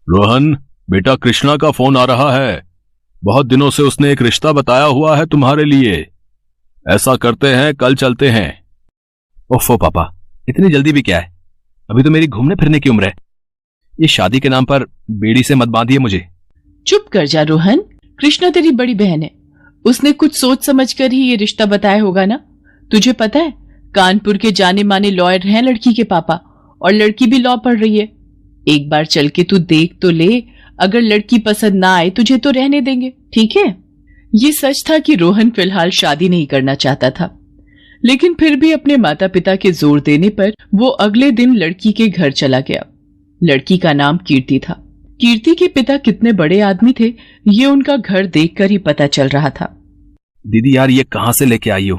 रोहन, बेटा कृष्णा का फोन आ रहा है। बहुत दिनों से उसने एक रिश्ता बताया हुआ है तुम्हारे लिए। ऐसा करते हैं, कल चलते हैं। ओफो पापा, इतनी जल्दी भी क्या है? अभी तो मेरी घूमने फिरने की उम्र है। ये शादी के नाम पर बेड़ी से मत बांधिए मुझे। चुप कर जा रोहन, कृष्णा तेरी बड़ी बहन है। उसने कुछ सोच समझ कर ही ये रिश्ता बताया होगा ना। तुझे पता है, कानपुर के जाने माने लॉयर हैं लड़की के पापा, और लड़की भी लॉ पढ़ रही है। एक बार चल के तू देख तो ले, अगर लड़की पसंद ना आए तुझे तो रहने देंगे, ठीक है? ये सच था कि रोहन फिलहाल शादी नहीं करना चाहता था, लेकिन फिर भी अपने माता पिता के जोर देने पर वो अगले दिन लड़की के घर चला गया। लड़की का नाम कीर्ति था। कीर्ति के पिता कितने बड़े आदमी थे, ये उनका घर देखकर ही पता चल रहा था। दीदी यार, ये कहां से लेके आई हो?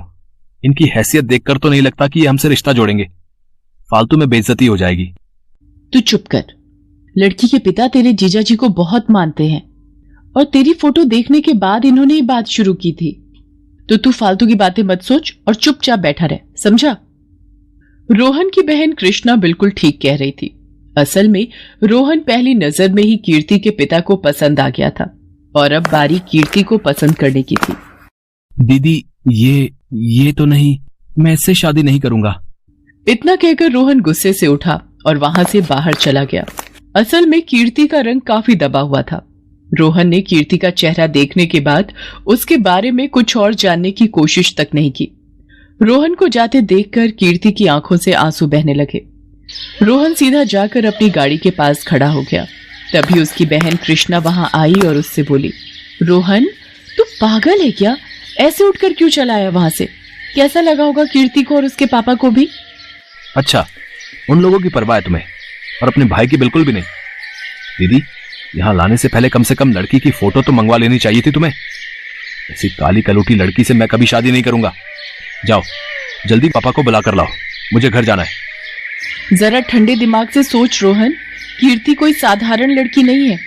इनकी हैसियत देखकर तो नहीं लगता कि ये हमसे रिश्ता जोड़ेंगे। फालतू में बेइज्जती हो जाएगी। तू चुप कर। लड़की के पिता तेरे जीजा जी को बहुत मानते हैं, और तेरी फोटो देखने के बाद इन्होंने ही बात शुरू की थी। तो तू फालतू की बातें मत सोच और चुपचाप बैठा रह, समझा? रोहन की बहन कृष्णा बिल्कुल ठीक कह रही थी। असल में रोहन पहली नजर में ही कीर्ति के पिता को पसंद आ गया था, और अब बारी कीर्ति को पसंद करने की थी। दीदी ये तो नहीं, मैं इससे शादी नहीं करूंगा। इतना कहकर रोहन गुस्से से उठा और वहां से बाहर चला गया। असल में कीर्ति का रंग काफी दबा हुआ था। रोहन ने कीर्ति का चेहरा देखने के बाद उसके बारे में कुछ और जानने की कोशिश तक नहीं की। रोहन को जाते देखकर कीर्ति की आंखों से आंसू बहने लगे। रोहन सीधा जाकर अपनी गाड़ी के पास खड़ा हो गया। तभी उसकी बहन कृष्णा वहां आई और उससे बोली, रोहन तू पागल है क्या? ऐसे उठकर क्यों चला आया वहां से? कैसा लगा होगा कीर्ति को और उसके पापा को भी? अच्छा, उन लोगों की परवाह है तुम्हें, और अपने भाई की बिल्कुल भी नहीं। दीदी, यहां लाने से पहले कम से कम लड़की की फोटो तो मंगवा लेनी चाहिए थी तुम्हें। ऐसी काली कलूटी लड़की से मैं कभी शादी नहीं करूंगा। जाओ जल्दी पापा को बुला कर लाओ, मुझे घर जाना है। जरा ठंडे दिमाग से सोच रोहन, कीर्ति कोई साधारण लड़की नहीं है।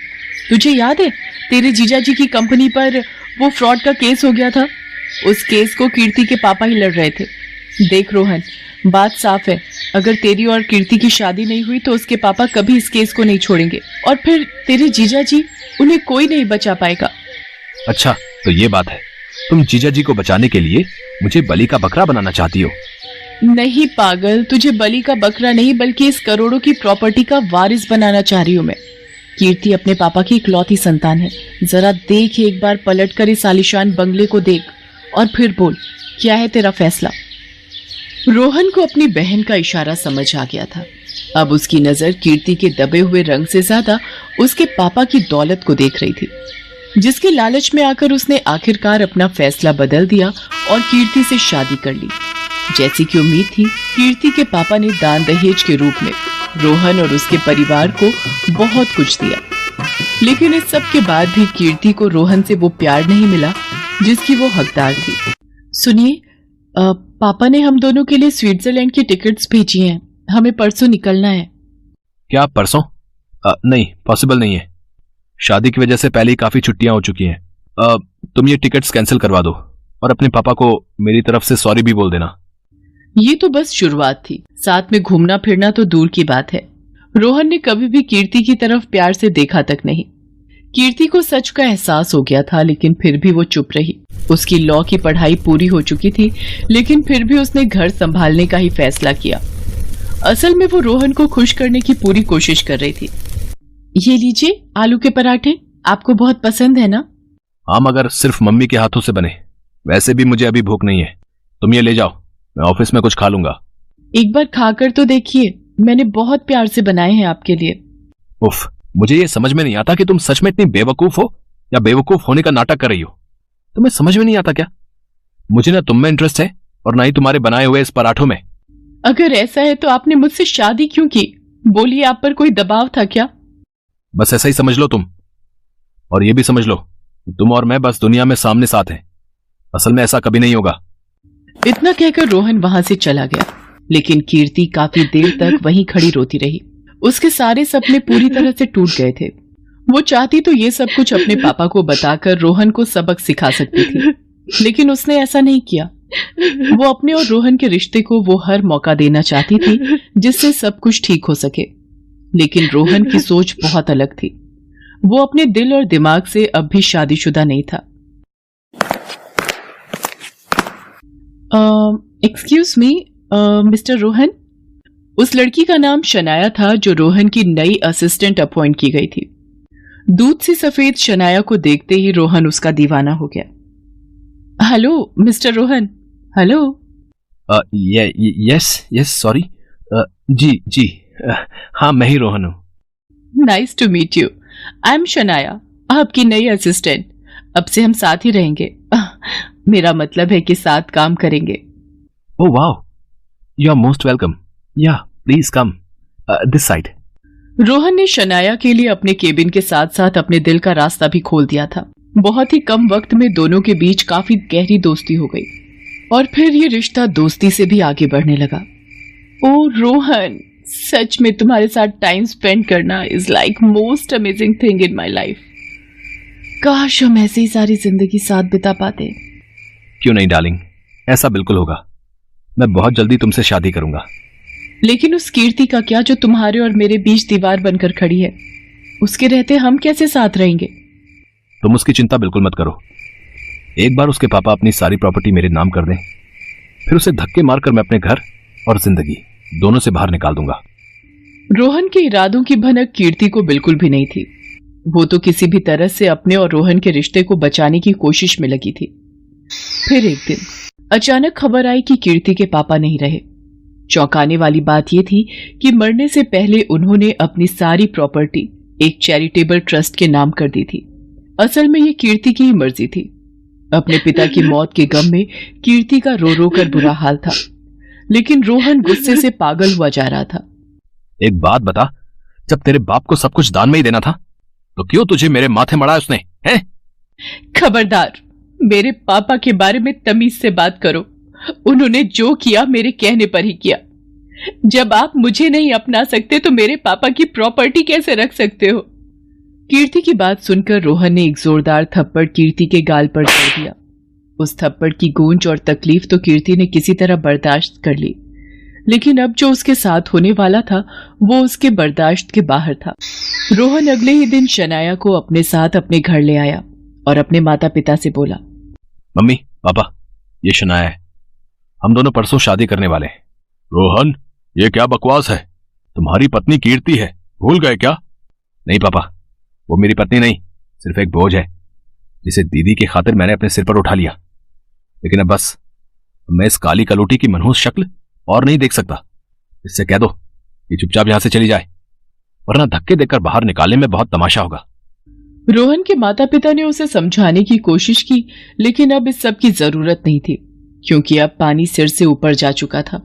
तुझे याद है तेरे जीजाजी की कंपनी पर वो फ्रॉड का केस हो गया था? उस केस को कीर्ति के पापा ही लड़ रहे थे। देख रोहन, बात साफ है, अगर तेरी और कीर्ति की शादी नहीं हुई तो उसके पापा कभी इस केस को नहीं छोड़ेंगे, और फिर तेरे जीजाजी, उन्हें कोई नहीं बचा पाएगा। अच्छा, तो ये बात है। तुम जीजाजी को बचाने के लिए मुझे बलि का बकरा बनाना चाहती हो? नहीं पागल, तुझे बलि का बकरा नहीं बल्कि इस करोड़ों की प्रॉपर्टी का वारिस बनाना चाह रही हूँ मैं। कीर्ति अपने पापा की इकलौती संतान है। जरा देख, एक बार पलट कर इस आलीशान बंगले को देख और फिर बोल, क्या है तेरा फैसला? रोहन को अपनी बहन का इशारा समझ आ गया था। अब उसकी नजर कीर्ति के दबे हुए रंग से ज्यादा उसके पापा की दौलत को देख रही थी, जिसके लालच में आकर उसने आखिरकार अपना फैसला बदल दिया और कीर्ति से शादी कर ली। जैसी कि उम्मीद थी, कीर्ति के पापा ने दान दहेज के रूप में रोहन और उसके परिवार को बहुत कुछ दिया, लेकिन इस सब के बाद भी कीर्ति को रोहन से वो प्यार नहीं मिला जिसकी वो हकदार थी। सुनिए, पापा ने हम दोनों के लिए स्विट्जरलैंड की टिकट्स भेजी हैं। हमें परसों निकलना है। क्या परसों? नहीं, पॉसिबल नहीं है। शादी की वजह से पहले ही काफी छुट्टियां हो चुकी हैं। तुम ये टिकट्स कैंसिल करवा दो और अपने पापा को मेरी तरफ से सॉरी भी बोल देना। ये तो बस शुरुआत थी, साथ में घूमना फिरना तो दूर की बात है। रोहन ने कभी भी कीर्ति की तरफ प्यार से देखा तक नहीं। कीर्ति को सच का एहसास हो गया था, लेकिन फिर भी वो चुप रही। उसकी लॉ की पढ़ाई पूरी हो चुकी थी, लेकिन फिर भी उसने घर संभालने का ही फैसला किया। असल में वो रोहन को खुश करने की पूरी कोशिश कर रही थी। ये लीजिए आलू के पराठे, आपको बहुत पसंद है ना? हाँ, मगर सिर्फ मम्मी के हाथों से बने। वैसे भी मुझे अभी भूख नहीं है। तुम ये ले जाओ, मैं ऑफिस में कुछ खा लूंगा। एक बार खाकर तो देखिए, मैंने बहुत प्यार से बनाए हैं आपके लिए। उफ, मुझे ये समझ में नहीं आता कि तुम सच में इतनी बेवकूफ हो या बेवकूफ होने का नाटक कर रही हो। तुम्हें समझ में नहीं आता क्या? मुझे ना तुम में इंटरेस्ट है और ना ही तुम्हारे बनाए हुए इस पराठों में। अगर ऐसा है तो आपने मुझसे शादी क्यों की? बोलिए, आप पर कोई दबाव था क्या? बस ऐसा ही समझ लो तुम, और ये भी समझ लो तुम और मैं बस दुनिया में सामने साथ हैं। असल में ऐसा कभी नहीं होगा। इतना कहकर रोहन वहां से चला गया, लेकिन कीर्ति काफी देर तक वहीं खड़ी रोती रही। उसके सारे सपने पूरी तरह से टूट गए थे। वो चाहती तो ये सब कुछ अपने पापा को बताकर रोहन को सबक सिखा सकती थी, लेकिन उसने ऐसा नहीं किया। वो अपने और रोहन के रिश्ते को वो हर मौका देना चाहती थी जिससे सब कुछ ठीक हो सके, लेकिन रोहन की सोच बहुत अलग थी। वो अपने दिल और दिमाग से अब भी शादीशुदा नहीं था। Excuse me mister Rohan. उस लड़की का नाम शनाया था जो रोहन की नई असिस्टेंट अपॉइंट की गई थी। दूध सी सफेद शनाया को देखते ही रोहन उसका दीवाना हो गया। Hello mister Rohan. Hello. Yes yes sorry. जी जी, हाँ मैं ही रोहन हूँ। Nice to meet you. I am Shanaya, आपकी नई असिस्टेंट। अब से हम साथ ही रहेंगे। मेरा मतलब है कि साथ काम करेंगे। Oh wow, you are most welcome. Yeah please come this side. Rohan ने शनाया के लिए अपने केबिन के साथ साथ अपने दिल का रास्ता भी खोल दिया था। बहुत ही कम वक्त में दोनों के बीच काफी गहरी दोस्ती हो गई और फिर ये रिश्ता दोस्ती से भी आगे बढ़ने लगा। ओ रोहन, सच में तुम्हारे साथ टाइम स्पेंड करना is like most amazing thing in my life. काश हम ऐसे ही सारी जिंदगी साथ बिता पाते। क्यों नहीं डार्लिंग, ऐसा बिल्कुल होगा। मैं बहुत जल्दी तुमसे शादी करूंगा। लेकिन उस कीर्ति का क्या जो तुम्हारे और मेरे बीच दीवार बनकर खड़ी है? उसके रहते हम कैसे साथ रहेंगे? तुम उसकी चिंता बिल्कुल मत करो। एक बार उसके पापा अपनी सारी प्रॉपर्टी मेरे नाम कर दें, फिर उसे धक्के मारकर मैं अपने घर और जिंदगी दोनों से बाहर निकाल दूंगा। रोहन के इरादों की भनक कीर्ति को बिल्कुल भी नहीं थी। वो तो किसी भी तरह से अपने और रोहन के रिश्ते को बचाने की कोशिश में लगी थी। फिर एक दिन अचानक खबर आई कि कीर्ति के पापा नहीं रहे। चौंकाने वाली बात यह थी कि मरने से पहले उन्होंने अपनी सारी प्रॉपर्टी एक चैरिटेबल ट्रस्ट के नाम कर दी थी। असल में ये कीर्ति की ही मर्जी थी। अपने पिता की मौत के गम में कीर्ति का रो रो कर बुरा हाल था, लेकिन रोहन गुस्से से पागल हुआ जा रहा था। एक बात बता, जब तेरे बाप को सब कुछ दान में ही देना था तो क्यों तुझे मेरे माथे मड़ा उसने, हैं? खबरदार, मेरे पापा के बारे में तमीज से बात करो। उन्होंने जो किया मेरे कहने पर ही किया। जब आप मुझे नहीं अपना सकते तो मेरे पापा की प्रॉपर्टी कैसे रख सकते हो? कीर्ति की बात सुनकर रोहन ने एक जोरदार थप्पड़ कीर्ति के गाल पर जड़ दिया। उस थप्पड़ की गूंज और तकलीफ तो कीर्ति ने किसी तरह बर्दाश्त कर ली, लेकिन अब जो उसके साथ होने वाला था वो उसके बर्दाश्त के बाहर था। रोहन अगले ही दिन शनाया को अपने साथ अपने घर ले आया और अपने माता पिता से बोला, मम्मी पापा, ये शनाया है। हम दोनों परसों शादी करने वाले हैं। रोहन, ये क्या बकवास है? तुम्हारी पत्नी कीर्ति है, भूल गए क्या? नहीं पापा, वो मेरी पत्नी नहीं, सिर्फ एक बोझ है जिसे दीदी की खातिर मैंने अपने सिर पर उठा लिया। लेकिन अब बस मैं इस काली कलोटी की मनहूस शक्ल और नहीं देख सकता। इससे कह दो कि चुपचाप यहां से चली जाए, वरना धक्के देकर बाहर निकालने में बहुत तमाशा होगा। रोहन के माता पिता ने उसे समझाने की कोशिश की, लेकिन अब इस सब की जरूरत नहीं थी, क्योंकि अब पानी सिर से ऊपर जा चुका था।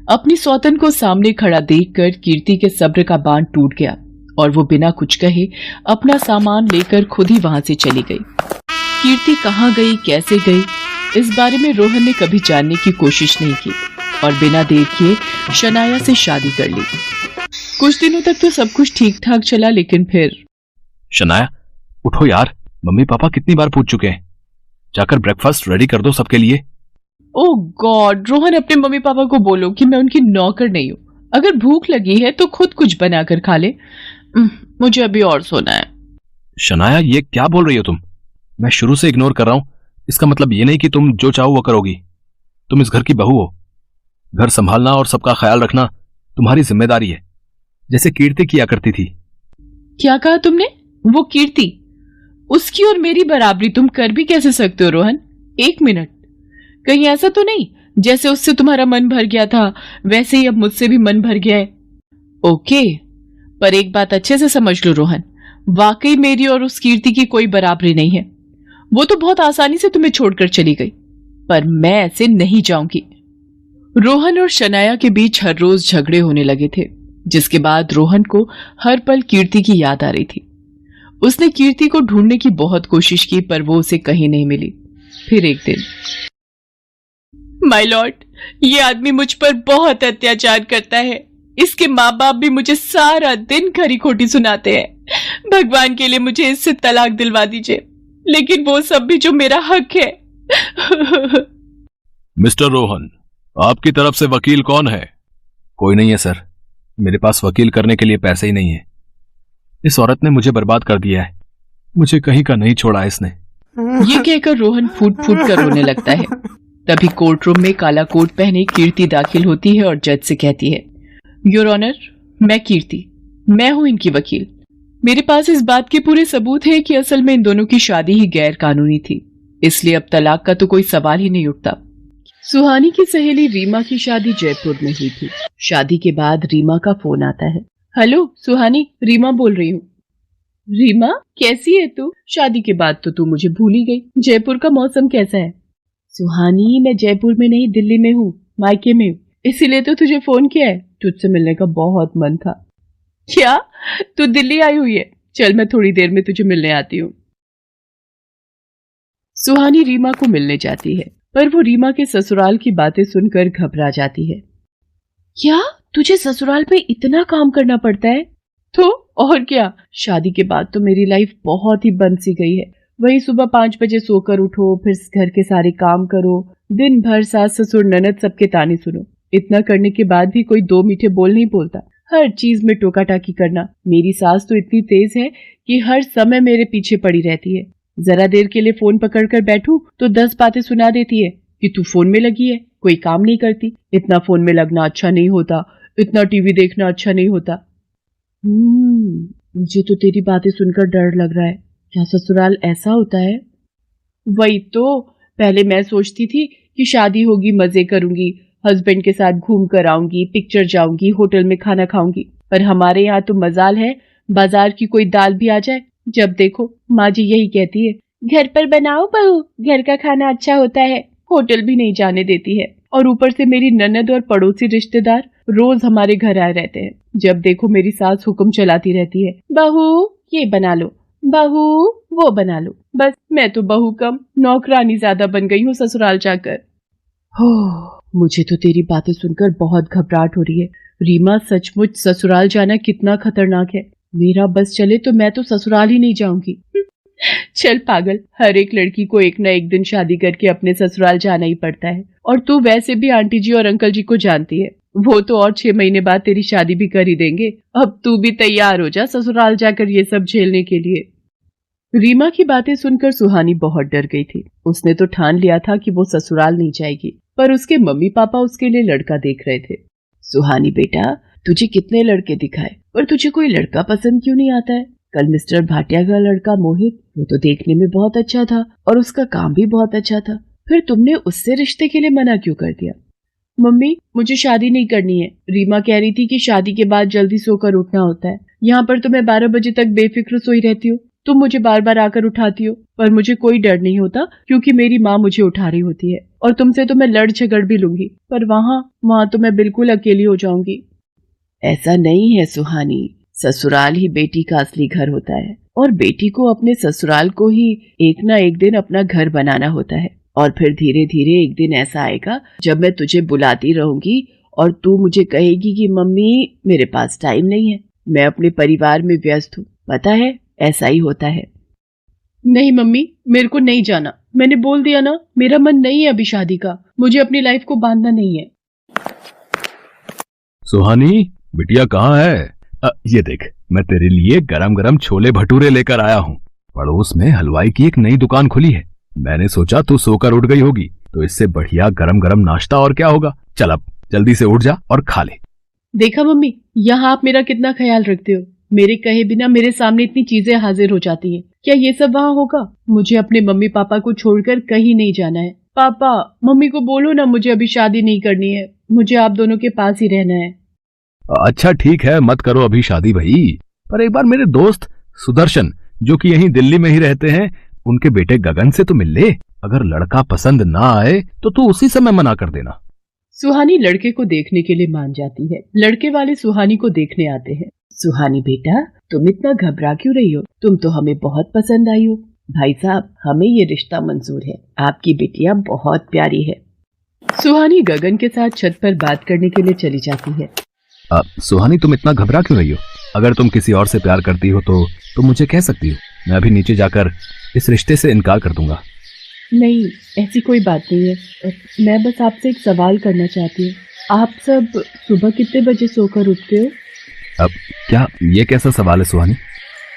अपनी सौतन को सामने खड़ा देखकर कीर्ति के सब्र का बांध टूट गया और वो बिना कुछ कहे अपना सामान लेकर खुद ही वहां से चली गई। कीर्ति कहाँ गई, कैसे गई, इस बारे में रोहन ने कभी जानने की कोशिश नहीं की और बिना देर किए शनाया से शादी कर ली। कुछ दिनों तक तो सब कुछ ठीक ठाक चला, लेकिन फिर शनाया उठो यार, मम्मी पापा कितनी बार पूछ चुके हैं। जाकर ब्रेकफास्ट रेडी कर दो सबके लिए। ओह गॉड, रोहन अपने मम्मी पापा को बोलो कि मैं उनकी नौकर नहीं हूँ। अगर भूख लगी है तो खुद कुछ बनाकर खा ले, मुझे अभी और सोना है। शनाया ये क्या बोल रही हो तुम? मैं शुरू से इग्नोर कर रहा हूं, इसका मतलब ये नहीं कि तुम जो चाहो वो करोगी। तुम इस घर की बहू हो, घर संभालना और सबका ख्याल रखना तुम्हारी जिम्मेदारी है, जैसे कीर्ति किया करती थी। क्या कहा तुमने? वो कीर्ति, उसकी और मेरी बराबरी तुम कर भी कैसे सकते हो रोहन? एक मिनट, कहीं ऐसा तो नहीं जैसे उससे तुम्हारा मन भर गया था वैसे ही अब मुझसे भी मन भर गया है? ओके, पर एक बात अच्छे से समझ लो रोहन, वाकई मेरी और उस कीर्ति की कोई बराबरी नहीं है। वो तो बहुत आसानी से तुम्हें छोड़कर चली गई, पर मैं ऐसे नहीं जाऊंगी। रोहन और शनाया के बीच हर रोज झगड़े होने लगे थे, जिसके बाद रोहन को हर पल कीर्ति की याद आ रही थी। उसने कीर्ति को ढूंढने की बहुत कोशिश की, पर वो उसे कहीं नहीं मिली। फिर एक दिन, माय लॉर्ड, ये आदमी मुझ पर बहुत अत्याचार करता है। इसके माँ बाप भी मुझे सारा दिन खरी खोटी सुनाते हैं। भगवान के लिए मुझे इससे तलाक दिलवा दीजिए, लेकिन वो सब भी जो मेरा हक है। मिस्टर रोहन, आपकी तरफ से वकील कौन है? कोई नहीं है सर, मेरे पास वकील करने के लिए पैसे ही नहीं है। इस औरत ने मुझे बर्बाद कर दिया है, मुझे कहीं का नहीं छोड़ा इसने। ये कहकर रोहन फूट फूट कर रोने लगता है। तभी कोर्ट रूम में काला कोट पहने कीर्ति दाखिल होती है और जज से कहती है, योर ऑनर, मैं कीर्ति, मैं हूं इनकी वकील। मेरे पास इस बात के पूरे सबूत हैं कि असल में इन दोनों की शादी ही गैर कानूनी थी, इसलिए अब तलाक का तो कोई सवाल ही नहीं उठता। सुहानी की सहेली रीमा की शादी जयपुर में हुई थी। शादी के बाद रीमा का फोन आता है। हेलो सुहानी, रीमा बोल रही हूँ। रीमा, कैसी है तू? शादी के बाद तो तू मुझे भूल ही गई। जयपुर का मौसम कैसा है? सुहानी, मैं जयपुर में नहीं, दिल्ली में हूँ, मायके में हूँ, इसीलिए तो तुझे फोन किया है। तुझसे मिलने का बहुत मन था। क्या तू दिल्ली आई हुई है? चल मैं थोड़ी देर में तुझे मिलने आती हूँ। सुहानी रीमा को मिलने जाती है, पर वो रीमा के ससुराल की बातें सुनकर घबरा जाती है। क्या तुझे ससुराल पे इतना काम करना पड़ता है? तो और क्या, शादी के बाद तो मेरी लाइफ बहुत ही बंद सी गई है। वही सुबह 5 बजे सोकर उठो, फिर घर के सारे काम करो, दिन भर सास ससुर ननद सबके ताने सुनो। इतना करने के बाद भी कोई 2 मीठे बोल नहीं बोलता। हर चीज में टोका टाकी करना। मेरी सास तो इतनी तेज है कि हर समय मेरे पीछे पड़ी रहती है। जरा देर के लिए फोन पकड़कर बैठूं तो 10 बातें सुना देती है कि तू फोन में लगी है, कोई काम नहीं करती। इतना फोन में लगना अच्छा नहीं होता, इतना टीवी देखना अच्छा नहीं होता। मुझे तो तेरी बातें सुनकर डर लग रहा है। क्या ससुराल ऐसा होता है? वही तो, पहले मैं सोचती थी कि शादी होगी, मजे करूंगी, हस्बैंड के साथ घूम कर आऊंगी, पिक्चर जाऊंगी, होटल में खाना खाऊंगी। पर हमारे यहाँ तो मजाल है, बाजार की कोई दाल भी आ जाए, जब देखो माँ जी यही कहती है, घर पर बनाओ बहू, घर का खाना अच्छा होता है। होटल भी नहीं जाने देती है। और ऊपर से मेरी ननद और पड़ोसी रिश्तेदार रोज हमारे घर आए रहते हैं। जब देखो मेरी सास हुक्म चलाती रहती है, बहू ये बना लो, बहू वो बना लो। बस मैं तो बहू कम नौकरानी ज्यादा बन गई हूँ ससुराल जाकर। हो, मुझे तो तेरी बातें सुनकर बहुत घबराहट हो रही है। रीमा, सचमुच ससुराल जाना कितना खतरनाक है। मेरा बस चले तो मैं तो ससुराल ही नहीं जाऊंगी। चल पागल, हर एक लड़की को एक ना एक दिन शादी करके अपने ससुराल जाना ही पड़ता है। और तू वैसे भी आंटी जी और अंकल जी को जानती है, वो तो और 6 महीने बाद तेरी शादी भी कर ही देंगे। अब तू भी तैयार हो जा ससुराल जाकर ये सब झेलने के लिए। रीमा की बातें सुनकर सुहानी बहुत डर गई थी। उसने तो ठान लिया था कि वो ससुराल नहीं जाएगी, पर उसके मम्मी पापा उसके लिए लड़का देख रहे थे। सुहानी बेटा, तुझे कितने लड़के दिखाए, पर तुझे कोई लड़का पसंद क्यों नहीं आता है? कल मिस्टर भाटिया का लड़का मोहित, वो तो देखने में बहुत अच्छा था और उसका काम भी बहुत अच्छा था, फिर तुमने उससे रिश्ते के लिए मना क्यों कर दिया? मम्मी, मुझे शादी नहीं करनी है। रीमा कह रही थी कि शादी के बाद जल्दी सोकर उठना होता है। यहाँ पर तो मैं 12 बजे तक बेफिक्र सोई रहती हूँ। तुम मुझे बार बार आकर उठाती हो, पर मुझे कोई डर नहीं होता क्योंकि मेरी माँ मुझे उठा रही होती है। और तुमसे तो मैं लड़ झगड़ भी लूंगी, पर वहाँ तो मैं बिल्कुल अकेली हो जाऊंगी। ऐसा नहीं है सुहानी, ससुराल ही बेटी का असली घर होता है और बेटी को अपने ससुराल को ही एक ना एक दिन अपना घर बनाना होता है। और फिर धीरे धीरे एक दिन ऐसा आएगा जब मैं तुझे बुलाती रहूंगी और तू मुझे कहेगी कि मम्मी मेरे पास टाइम नहीं है, मैं अपने परिवार में व्यस्त हूँ। पता है, ऐसा ही होता है। नहीं मम्मी, मेरे को नहीं जाना। मैंने बोल दिया ना, मेरा मन नहीं है अभी शादी का। मुझे अपनी लाइफ को बांधना नहीं है। सुहानी बिटिया कहाँ है? ये देख, मैं तेरे लिए गरम गरम छोले भटूरे लेकर आया हूँ। पड़ोस में हलवाई की एक नई दुकान खुली है। मैंने सोचा तू सोकर उठ गई होगी, तो इससे बढ़िया गरम गरम नाश्ता और क्या होगा। चल अब जल्दी से उठ जा और खा ले। देखा मम्मी, यहाँ आप मेरा कितना ख्याल रखते हो। मेरे कहे बिना मेरे सामने इतनी चीजें हाजिर हो जाती हैं। क्या ये सब वहाँ होगा? मुझे अपने मम्मी पापा को छोड़कर कहीं नहीं जाना है। पापा, मम्मी को बोलो ना मुझे अभी शादी नहीं करनी है, मुझे आप दोनों के पास ही रहना है। अच्छा ठीक है, मत करो अभी शादी भाई, पर एक बार मेरे दोस्त सुदर्शन जो कि यहीं दिल्ली में ही रहते हैं, उनके बेटे गगन से तो मिल ले। अगर लड़का पसंद ना आए तो तू उसी समय मना कर देना। सुहानी लड़के को देखने के लिए मान जाती है। लड़के वाले सुहानी को देखने आते हैं। सुहानी बेटा, तुम इतना घबरा क्यों रही हो? तुम तो हमें बहुत पसंद आई हो। भाई साहब, हमें ये रिश्ता मंजूर है। आपकी बिटिया बहुत प्यारी है। सुहानी गगन के साथ छत पर बात करने के लिए चली जाती है। सुहानी, तुम इतना घबरा क्यों रही हो? अगर तुम किसी और से प्यार करती हो तो तुम मुझे कह सकती हो। मैं अभी नीचे जाकर इस रिश्ते से इनकार कर दूंगा। नहीं, ऐसी कोई बात नहीं है। मैं बस आपसे एक सवाल करना चाहती हूँ। आप सब सुबह कितने बजे सोकर उठते हो? अब क्या ये कैसा सवाल है सुहानी?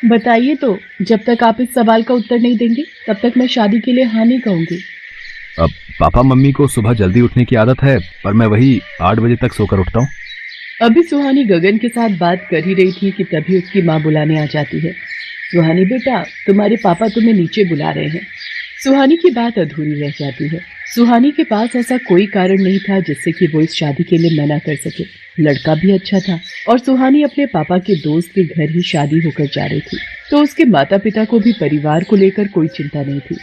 बताइए तो, जब तक आप इस सवाल का उत्तर नहीं देंगे तब तक मैं शादी के लिए हाँ नहीं कहूंगी। अब पापा मम्मी को सुबह जल्दी उठने की आदत है, पर मैं वही 8 बजे तक सोकर उठता हूँ। अभी सुहानी गगन के साथ बात कर ही रही थी कि तभी उसकी माँ बुलाने आ जाती है। सुहानी बेटा, तुम्हारे पापा तुम्हें नीचे बुला रहे हैं। सुहानी की बात अधूरी रह जाती है। सुहानी के पास ऐसा कोई कारण नहीं था जिससे कि वो इस शादी के लिए मना कर सके। लड़का भी अच्छा था और सुहानी अपने पापा के दोस्त के घर ही शादी होकर जा रही थी, तो उसके माता पिता को भी परिवार को लेकर कोई चिंता नहीं थी।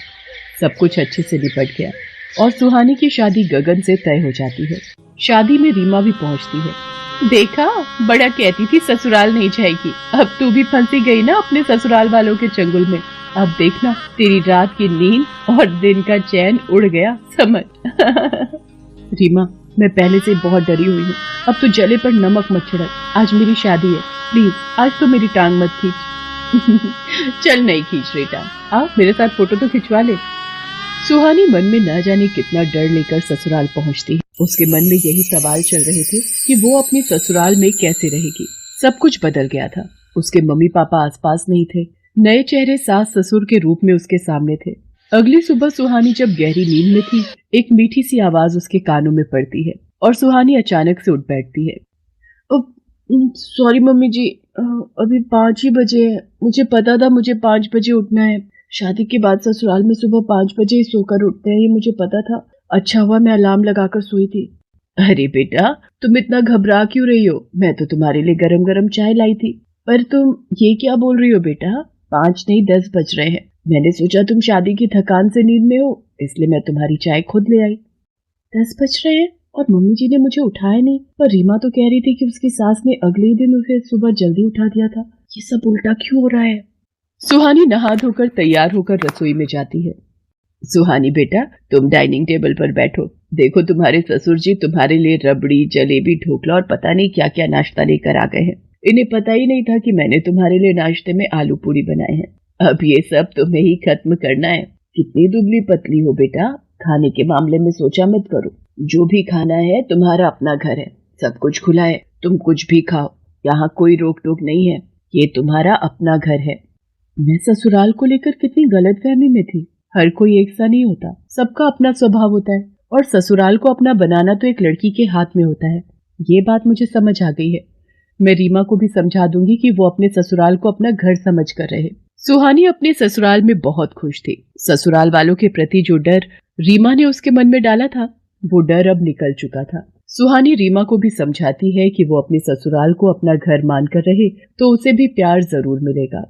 सब कुछ अच्छे से निपट गया और सुहानी की शादी गगन से तय हो जाती है। शादी में रीमा भी पहुंचती है। देखा, बड़ा कहती थी ससुराल नहीं जाएगी, अब तू भी फंसी गई ना अपने ससुराल वालों के चंगुल में। अब देखना, तेरी रात की नींद और दिन का चैन उड़ गया, समझ। रीमा, मैं पहले से बहुत डरी हुई हूँ, अब तो जले पर नमक मत छिड़क। आज मेरी शादी है, प्लीज आज तो मेरी टांग मत खींच। चल नहीं खींच रही टांग, आ मेरे साथ फोटो तो खिंचवा ले। सुहानी मन में न जाने कितना डर लेकर ससुराल पहुंचती है। उसके मन में यही सवाल चल रहे थे कि वो अपने ससुराल में कैसे रहेगी। सब कुछ बदल गया था। उसके मम्मी पापा आसपास नहीं थे। नए चेहरे सास ससुर के रूप में उसके सामने थे। अगली सुबह सुहानी जब गहरी नींद में थी, एक मीठी सी आवाज उसके कानों में पड़ती है और सुहानी अचानक से उठ बैठती है। सॉरी मम्मी जी, अभी 5 ही बजे है। मुझे पता था मुझे 5 बजे उठना है। शादी के बाद ससुराल में सुबह 5 बजे ही सोकर उठते हैं, ये मुझे पता था। अच्छा हुआ मैं अलार्म लगाकर सोई थी। अरे बेटा, तुम इतना घबरा क्यों रही हो? मैं तो तुम्हारे लिए गरम गरम चाय लाई थी। पर तुम ये क्या बोल रही हो बेटा? 5 नहीं 10 बज रहे हैं। मैंने सोचा तुम शादी की थकान से नींद में हो, इसलिए मैं तुम्हारी चाय खुद ले आई। 10 बज रहे हैं और मम्मी जी ने मुझे उठाया नहीं। पर रीमा तो कह रही थी कि उसकी सास ने अगले दिन उसे सुबह जल्दी उठा दिया था। ये सब उल्टा क्यों हो रहा है? सुहानी नहा धोकर तैयार होकर रसोई में जाती है। सुहानी बेटा, तुम डाइनिंग टेबल पर बैठो। देखो तुम्हारे ससुर जी तुम्हारे लिए रबड़ी, जलेबी, ढोकला और पता नहीं क्या क्या नाश्ता लेकर आ गए हैं। इन्हें पता ही नहीं था कि मैंने तुम्हारे लिए नाश्ते में आलू पूरी बनाए हैं। अब ये सब तुम्हें ही खत्म करना है। कितनी दुबली पतली हो बेटा, खाने के मामले में सोचा मत करो। जो भी खाना है तुम्हारा अपना घर है, सब कुछ खुला है, तुम कुछ भी खाओ, यहाँ कोई रोक टोक नहीं है। ये तुम्हारा अपना घर है। मैं ससुराल को लेकर कितनी गलतफहमी में थी। हर कोई एक सा नहीं होता, सबका अपना स्वभाव होता है और ससुराल को अपना बनाना तो एक लड़की के हाथ में होता है। ये बात मुझे समझ आ गई है। मैं रीमा को भी समझा दूंगी कि वो अपने ससुराल को अपना घर समझ कर रहे। सुहानी अपने ससुराल में बहुत खुश थी। ससुराल वालों के प्रति जो डर रीमा ने उसके मन में डाला था, वो डर अब निकल चुका था। सुहानी रीमा को भी समझाती है कि वो अपने ससुराल को अपना घर मानकर रहे तो उसे भी प्यार जरूर मिलेगा।